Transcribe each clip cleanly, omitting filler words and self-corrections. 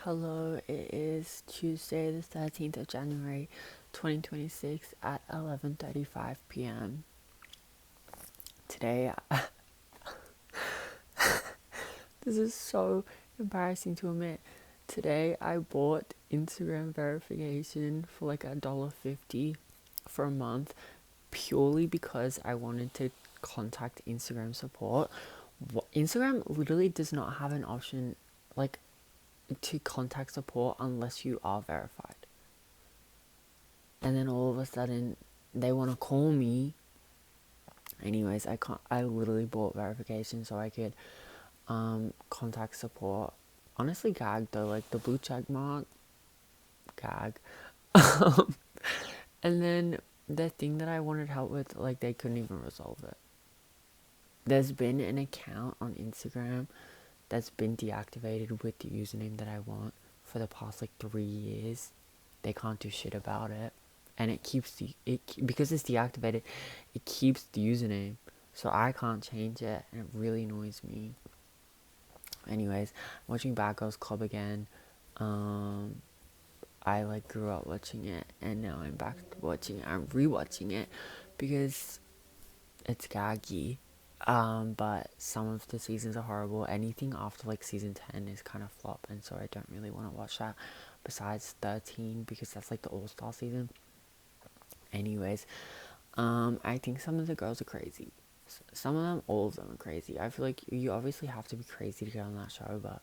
Hello, it is Tuesday the 13th of January 2026 at 11:35 p.m. Today, this is so embarrassing to admit. Today I bought Instagram verification for like $1.50 for a month purely because I wanted to contact Instagram support. Instagram literally does not have an option like to contact support unless you are verified. And then all of a sudden they want to call me. Anyways, I literally bought verification so I could contact support. Honestly, gag though, like the blue check mark, gag. And then the thing that I wanted help with, like they couldn't even resolve it. There's been an account on Instagram that's been deactivated with the username that I want for the past like 3 years. They can't do shit about it, and it keeps because it's deactivated. It keeps the username, so I can't change it, and it really annoys me. Anyways, I'm watching Bad Girls Club again. I like grew up watching it, and now I'm back to watching it. I'm rewatching it because it's gaggy. But some of the seasons are horrible. Anything after like season 10 is kind of flop, and so I don't really want to watch that. Besides 13, because that's like the all-star season. Anyways, I think some of the girls are crazy. Some of them, all of them are crazy. I feel like you obviously have to be crazy to get on that show, but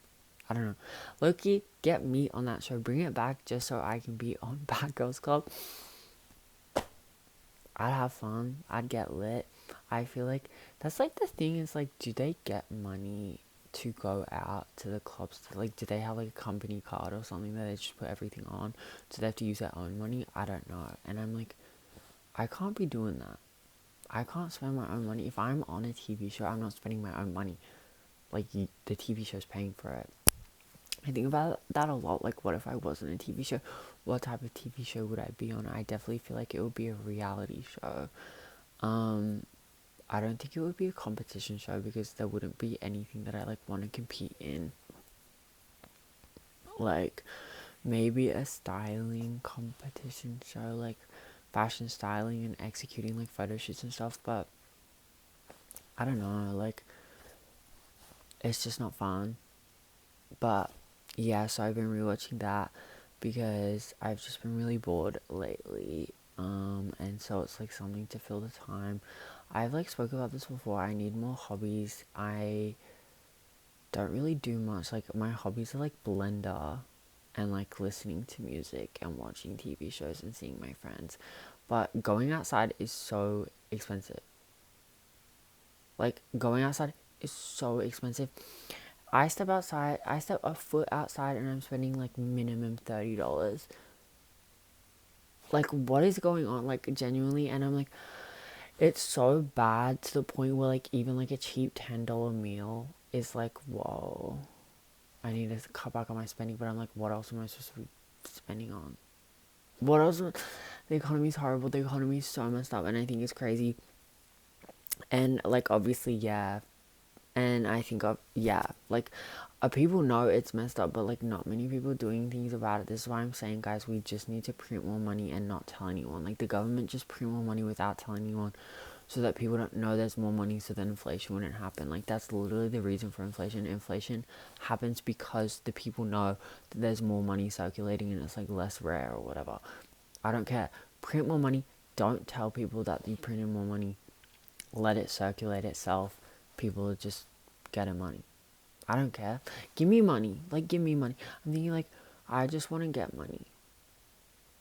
I don't know. Loki, get me on that show. Bring it back just so I can be on Bad Girls Club. I'd have fun. I'd get lit. I feel like that's like the thing is like, do they get money to go out to the clubs? Like, do they have like a company card or something that they just put everything on? Do they have to use their own money? I don't know. And I'm like, I can't be doing that. I can't spend my own money. If I'm on a TV show, I'm not spending my own money. Like, the TV show's paying for it. I think about that a lot. Like, what if I wasn't a TV show? What type of TV show would I be on? I definitely feel like it would be a reality show. I don't think it would be a competition show because there wouldn't be anything that I like want to compete in. Like, maybe a styling competition show, like fashion styling and executing like photo shoots and stuff, but I don't know, like it's just not fun. But yeah, so I've been rewatching that because I've just been really bored lately. And so it's like something to fill the time. I've like spoke about this before. I need more hobbies. I don't really do much. Like my hobbies are like Blender and like listening to music and watching TV shows and seeing my friends. But going outside is so expensive. Like going outside is so expensive. I step a foot outside and I'm spending like minimum $30. Like what is going on? Like genuinely, and I'm like, it's so bad to the point where like even like a cheap $10 meal is like, whoa, I need to cut back on my spending. But I'm like, what else am I supposed to be spending on? What else? The economy is horrible. The economy is so messed up, and I think it's crazy. And like obviously, yeah, and I think of yeah, like people know it's messed up, but like not many people doing things about it. This is why I'm saying, guys, we just need to print more money and not tell anyone. Like the government just print more money without telling anyone, so that people don't know there's more money, so that inflation wouldn't happen. Like that's literally the reason for inflation. Inflation happens because the people know that there's more money circulating and it's like less rare or whatever. I don't care. Print more money. Don't tell people that you printed more money. Let it circulate itself. People are just getting money. I don't care. Give me money. Like, give me money. I'm thinking, like, I just want to get money.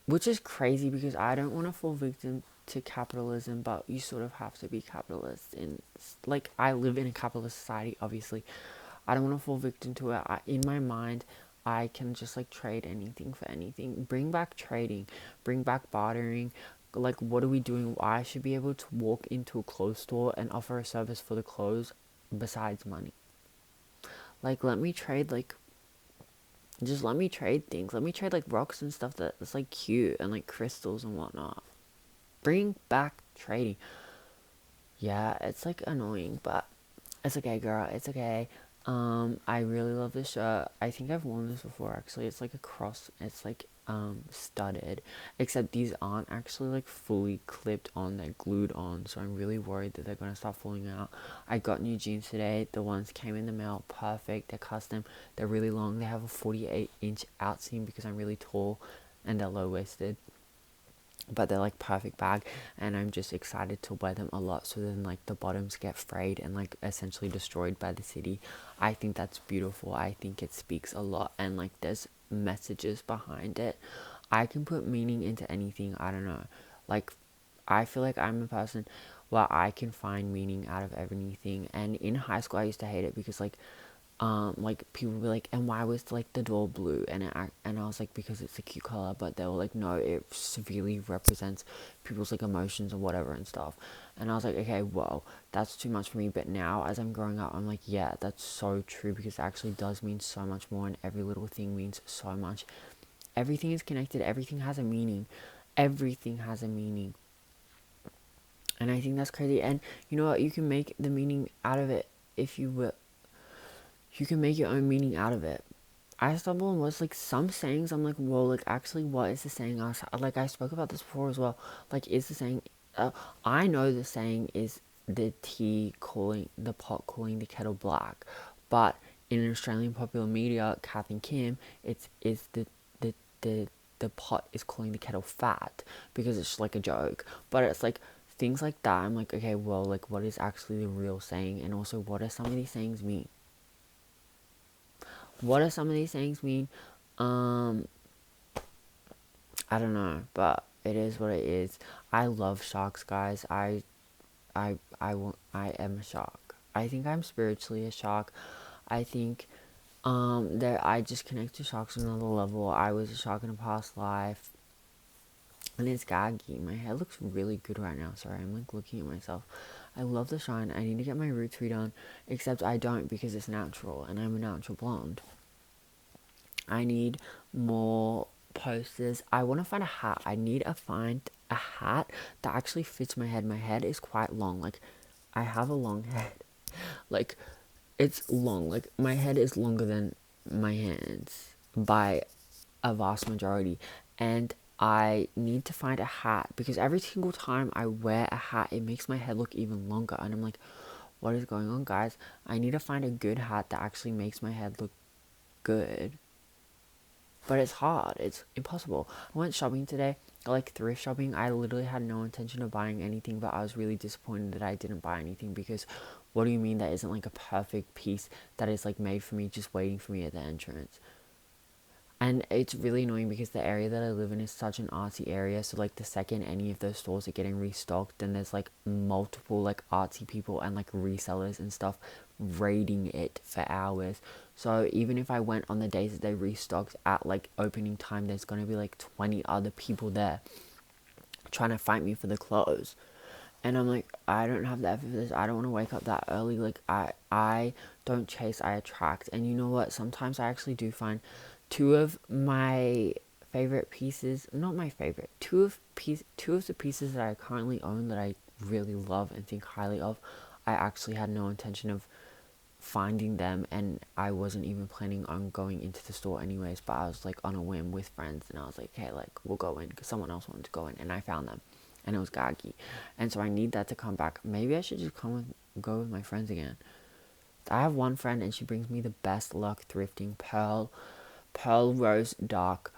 Which is crazy because I don't want to fall victim to capitalism, but you sort of have to be capitalist. And, like, I live in a capitalist society, obviously. I don't want to fall victim to it. In my mind, I can just, like, trade anything for anything. Bring back trading. Bring back bartering. Like, what are we doing? I should be able to walk into a clothes store and offer a service for the clothes besides money. Like, let me trade, like, just let me trade things. Let me trade, like, rocks and stuff that's, like, cute and, like, crystals and whatnot. Bring back trading. Yeah, it's, like, annoying, but it's okay, girl. It's okay. I really love this shirt. I think I've worn this before actually. It's like a cross, it's like studded. Except these aren't actually like fully clipped on, they're glued on, so I'm really worried that they're gonna start falling out. I got new jeans today. The ones came in the mail, perfect. They're custom, they're really long, they have a 48-inch outseam because I'm really tall, and they're low waisted, but they're like perfect bag, and I'm just excited to wear them a lot, so then like the bottoms get frayed and like essentially destroyed by the city. I think that's beautiful. I think it speaks a lot, and like there's messages behind it. I can put meaning into anything. I don't know, like I feel like I'm a person where I can find meaning out of everything. And in high school I used to hate it because like people would be like, and why was like the door blue? And I was like, because it's a cute color. But they were like, no, it severely represents people's like emotions or whatever and stuff. And I was like, okay, whoa, that's too much for me. But now as I'm growing up, I'm like, yeah, that's so true, because it actually does mean so much more, and every little thing means so much. Everything is connected, everything has a meaning, everything has a meaning. And I think that's crazy. And you know what, you can make the meaning out of it. If you will, you can make your own meaning out of it. I stumble on what's like some sayings. I'm like, whoa, like actually, what is the saying? I spoke about this before as well. Like, is the saying? I know the saying is the pot calling the kettle black, but in Australian popular media, Kath and Kim, it's is the the the pot is calling the kettle fat, because it's just like a joke. But it's like things like that. I'm like, okay, well, like what is actually the real saying, and also what do some of these sayings mean? What do some of these things mean? Um, I don't know, but it is what it is. I love sharks, guys. I am a shark. I think I'm spiritually a shark. I think that I just connect to sharks on another level. I was a shark in a past life, and it's gaggy. My hair looks really good right now. Sorry, I'm like looking at myself. I love the shine. I need to get my roots redone, except I don't, because it's natural, and I'm a natural blonde. I need more posters. I want to find a hat. I need to find a hat that actually fits my head. My head is quite long. Like, I have a long head. Like, it's long. Like, my head is longer than my hands by a vast majority. And I need to find a hat, because every single time I wear a hat, it makes my head look even longer. And I'm like, what is going on, guys? I need to find a good hat that actually makes my head look good. But it's hard. It's impossible. I went shopping today, like thrift shopping. I literally had no intention of buying anything, but I was really disappointed that I didn't buy anything, because what do you mean that isn't like a perfect piece that is like made for me, just waiting for me at the entrance? And it's really annoying because the area that I live in is such an artsy area. So like the second any of those stores are getting restocked, then there's like multiple like artsy people and like resellers and stuff raiding it for hours. So even if I went on the days that they restocked at like opening time, there's gonna be like 20 other people there trying to fight me for the clothes. And I'm like, I don't have the effort for this. I don't want to wake up that early. Like, I don't chase, I attract. And you know what? Sometimes I actually do find two of my favorite pieces, not my favorite, two of the pieces that I currently own that I really love and think highly of. I actually had no intention of finding them, and I wasn't even planning on going into the store anyways, but I was like on a whim with friends, and I was like, hey, like we'll go in, because someone else wanted to go in, and I found them, and it was gaggy. And so I need that to come back. Maybe I should just go with my friends again. I have one friend, and she brings me the best luck thrifting. Pearl Rose Dark.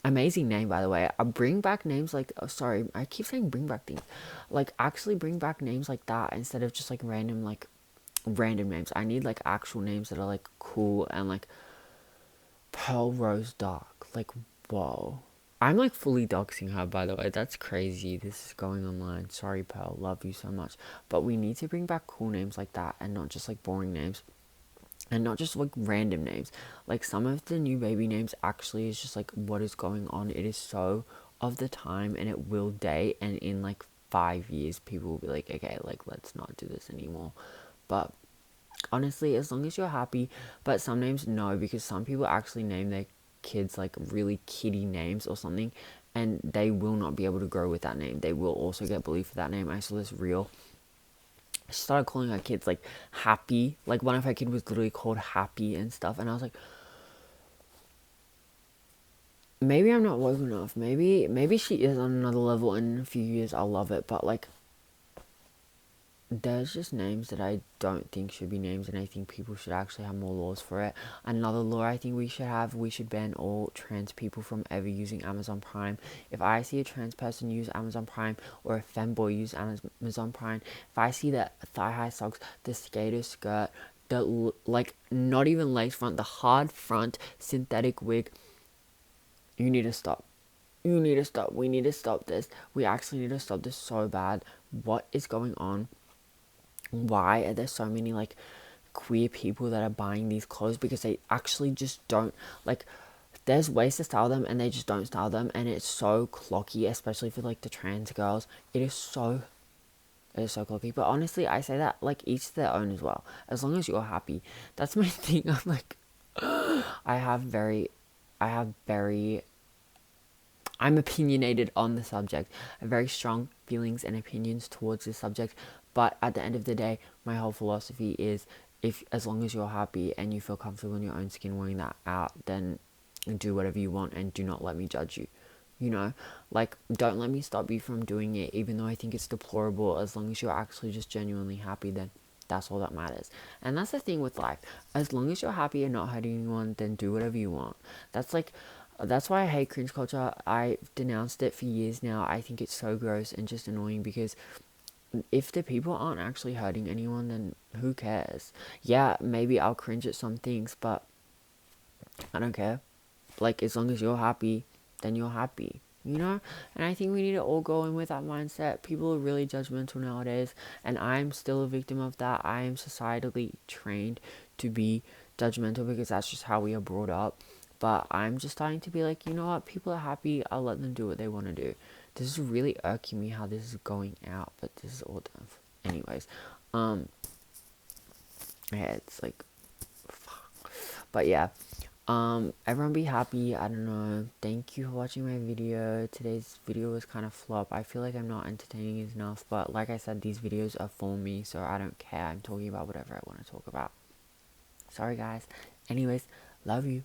Amazing name, by the way. I bring back names like, oh, sorry, I keep saying bring back things, like actually bring back names like that, instead of just like random names. I need like actual names that are like cool, and like Pearl Rose Dark. Like, whoa. I'm like fully doxing her, by the way. That's crazy. This is going online. Sorry, Pearl. Love you so much. But we need to bring back cool names like that, and not just like boring names. And not just like random names. Like some of the new baby names actually is just like, what is going on? It is so of the time, and it will date. And in like 5 years, people will be like, okay, like let's not do this anymore. But honestly, as long as you're happy. But some names, no, because some people actually name their kids like really kiddie names or something, and they will not be able to grow with that name. They will also get bullied for that name. I saw this reel she started calling her kids like Happy. Like one of her kids was literally called Happy and stuff. And I was like, maybe I'm not woke enough. Maybe she is on another level, and in a few years I'll love it. But like, there's just names that I don't think should be names, and I think people should actually have more laws for it. Another law I think we should ban all trans people from ever using Amazon Prime. If I see a trans person use Amazon Prime, or a femboy use Amazon Prime, if I see the thigh-high socks, the skater skirt, the like not even lace front, the hard front synthetic wig, you need to stop. You need to stop. We need to stop this. We actually need to stop this so bad. What is going on? Why are there so many like queer people that are buying these clothes? Because they actually just don't like, there's ways to style them and they just don't style them, and it's so clocky, especially for like the trans girls. It is so clocky. But honestly, I say that like each to their own as well, as long as you're happy. That's my thing. I'm like, I have very I have very I'm opinionated on the subject. I have very strong feelings and opinions towards this subject. But at the end of the day, my whole philosophy is, if as long as you're happy and you feel comfortable in your own skin wearing that out, then do whatever you want and do not let me judge you. You know, like, don't let me stop you from doing it, even though I think it's deplorable. As long as you're actually just genuinely happy, then that's all that matters. And that's the thing with life. As long as you're happy and not hurting anyone, then do whatever you want. That's like, that's why I hate cringe culture. I've denounced it for years now. I think it's so gross and just annoying, because if the people aren't actually hurting anyone, then who cares? Yeah, maybe I'll cringe at some things, but I don't care. Like, as long as you're happy, then you're happy, you know? And I think we need to all go in with that mindset. People are really judgmental nowadays, and I'm still a victim of that. I am societally trained to be judgmental because that's just how we are brought up. But I'm just starting to be like, you know what? People are happy. I'll let them do what they want to do. This is really irking me how this is going out, but this is all done. Anyways, yeah, it's like, fuck. But yeah, everyone be happy. I don't know. Thank you for watching my video. Today's video was kind of flop. I feel like I'm not entertaining enough, but like I said, these videos are for me, so I don't care. I'm talking about whatever I want to talk about. Sorry, guys. Anyways, love you.